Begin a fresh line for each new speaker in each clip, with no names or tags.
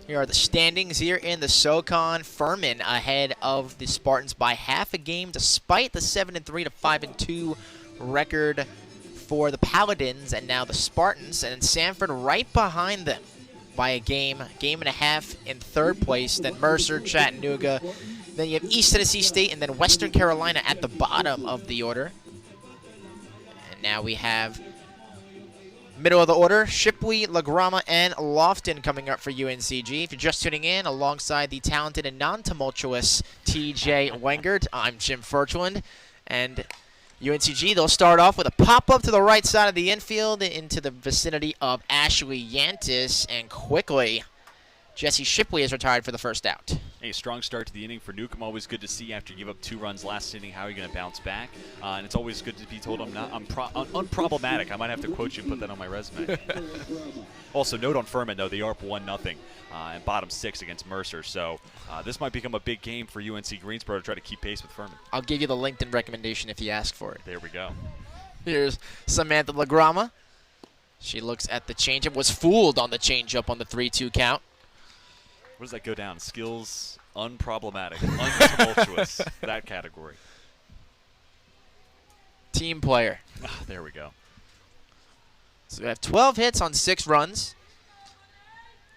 Here are the standings here in the SoCon. Furman ahead of the Spartans by half a game, despite the 7-3 to 5-2 record for the Paladins, and now the Spartans, and Samford right behind them by a game and a half in third place. Then Mercer, Chattanooga. Then you have East Tennessee State, and then Western Carolina at the bottom of the order. And now we have middle of the order, Shipley, La Grama, and Lofton coming up for UNCG. If you're just tuning in, alongside the talented and non-tumultuous TJ Wengert, I'm Jim Ferchland. And UNCG, they'll start off with a pop-up to the right side of the infield into the vicinity of Ashley Yantis, and quickly, Jesse Shipley is retired for the first out.
A strong start to the inning for Newcomb. Always good to see after you give up 2 runs last inning. How are you going to bounce back? And it's always good to be told I'm unproblematic. I might have to quote you and put that on my resume. Also, note on Furman, though, they are up 1-0 and bottom 6 against Mercer. So this might become a big game for UNC Greensboro to try to keep pace with Furman.
I'll give you the LinkedIn recommendation if you ask for it.
There we go.
Here's Samantha La Grama. She looks at the changeup, was fooled on the changeup on the 3-2 count.
What does that go down? Skills, unproblematic, untumultuous, that category.
Team player.
There we go.
So we have 12 hits on 6 runs.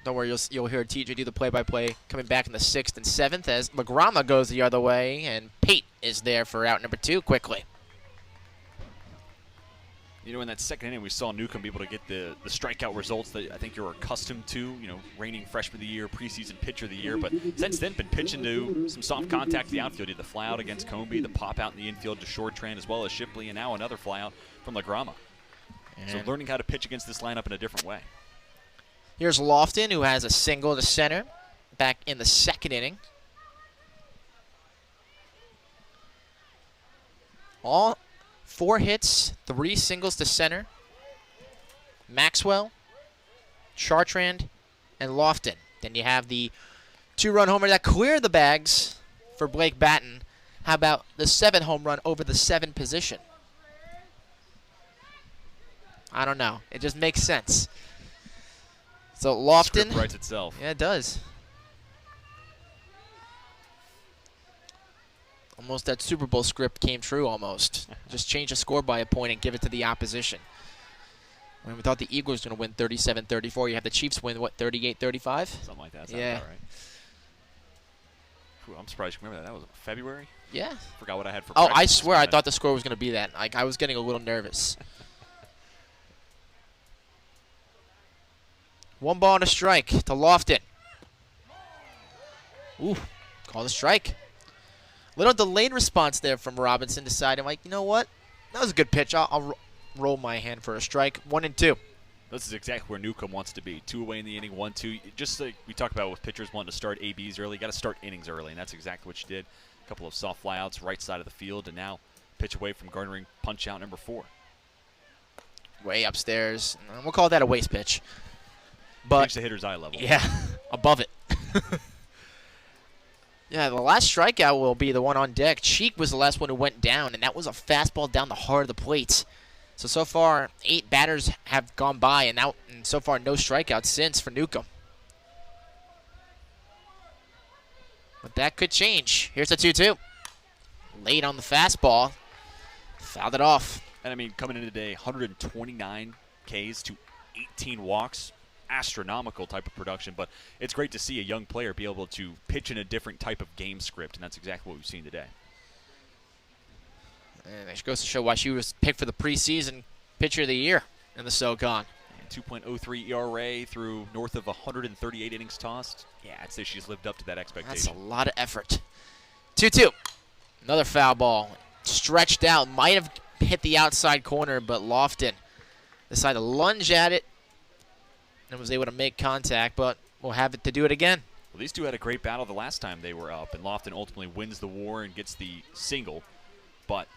Don't worry, you'll hear TJ do the play-by-play coming back in the 6th and 7th as La Grama goes the other way, and Pate is there for out number 2 quickly.
You know, in that second inning, we saw Newcomb be able to get the strikeout results that I think you're accustomed to, you know, reigning freshman of the year, preseason pitcher of the year. But since then, been pitching to some soft contact in the outfield. He had the fly out against Comby, the pop out in the infield to Shortran, as well as Shipley, and now another fly out from La Grama. So learning how to pitch against this lineup in a different way.
Here's Lofton, who has a single to center back in the second inning. All 4 hits, 3 singles to center. Maxwell, Chartrand, and Lofton. Then you have the 2-run homer that cleared the bags for Blake Batten. How about the 7 home run over the 7 position? I don't know. It just makes sense. So Lofton.
Script writes itself.
Yeah, it does. Almost that Super Bowl script came true almost. Just change the score by a point and give it to the opposition. When we thought the Eagles were going to win 37-34, you have the Chiefs win, what, 38-35?
Something like that.
Yeah.
About right. Ooh, I'm surprised you remember that. That was February?
Yeah.
Forgot what I had for
Oh,
breakfast
I swear I
morning.
thought the score was going to be that. Like, I was getting a little nervous. 1 ball and a strike to Lofton. Ooh, call the strike. Little delayed response there from Robinson, deciding, like, you know what? That was a good pitch. I'll roll my hand for a strike. 1-2.
This is exactly where Newcomb wants to be. 2 away in the inning, 1-2. Just like we talked about with pitchers wanting to start ABs early, got to start innings early, and that's exactly what you did. A couple of soft flyouts right side of the field, and now pitch away from garnering punch out number 4.
Way upstairs. We'll call that a waste pitch. But
Change the hitter's eye level.
Yeah, above it. Yeah, the last strikeout will be the one on deck. Cheek was the last one who went down, and that was a fastball down the heart of the plate. So far, 8 batters have gone by, and so far no strikeouts since for Newcomb. But that could change. Here's the 2-2. Late on the fastball. Fouled it off.
And I mean, coming into today, 129 Ks to 18 walks. Astronomical type of production, but it's great to see a young player be able to pitch in a different type of game script, and that's exactly what we've seen today.
And it goes to show why she was picked for the preseason pitcher of the year in the SoCon.
And 2.03 ERA through north of 138 innings tossed. Yeah, I'd say she's lived up to that expectation.
That's a lot of effort. 2-2. Another foul ball. Stretched out. Might have hit the outside corner, but Lofton decided to lunge at it and was able to make contact, but we'll have it to do it again.
Well, these two had a great battle the last time they were up, and Lofton ultimately wins the war and gets the single, but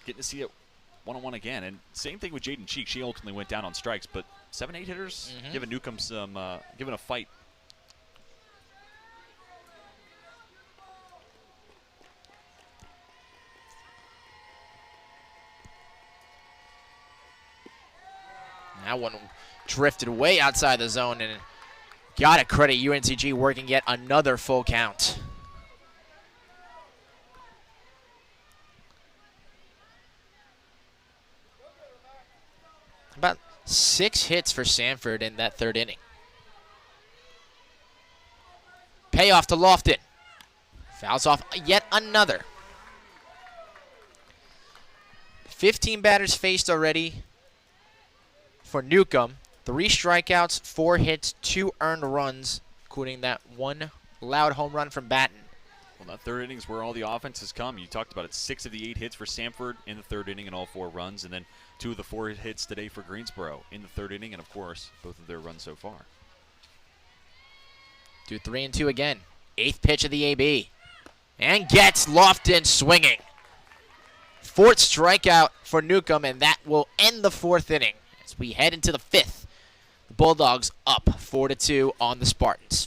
getting to see it one-on-one again. And same thing with Jaden Cheek. She ultimately went down on strikes, but 7-8 hitters giving Newcomb some, giving a fight.
That one drifted way outside the zone and Gotta credit UNCG working yet another full count. About 6 hits for Samford in that 3rd inning. Payoff to Lofton. Fouls off yet another. 15 batters faced already for Newcomb. 3 strikeouts, 4 hits, 2 earned runs, including that 1 loud home run from Batten.
Well, that 3rd inning is where all the offense has come. You talked about it. 6 of the 8 hits for Samford in the 3rd inning and all 4 runs, and then 2 of the 4 hits today for Greensboro in the 3rd inning, and of course, both of their runs so far.
Do 3-2 again. 8th pitch of the AB. And gets Lofton swinging. 4th strikeout for Newcomb, and that will end the 4th inning as we head into the 5th. The Bulldogs up 4-2 on the Spartans.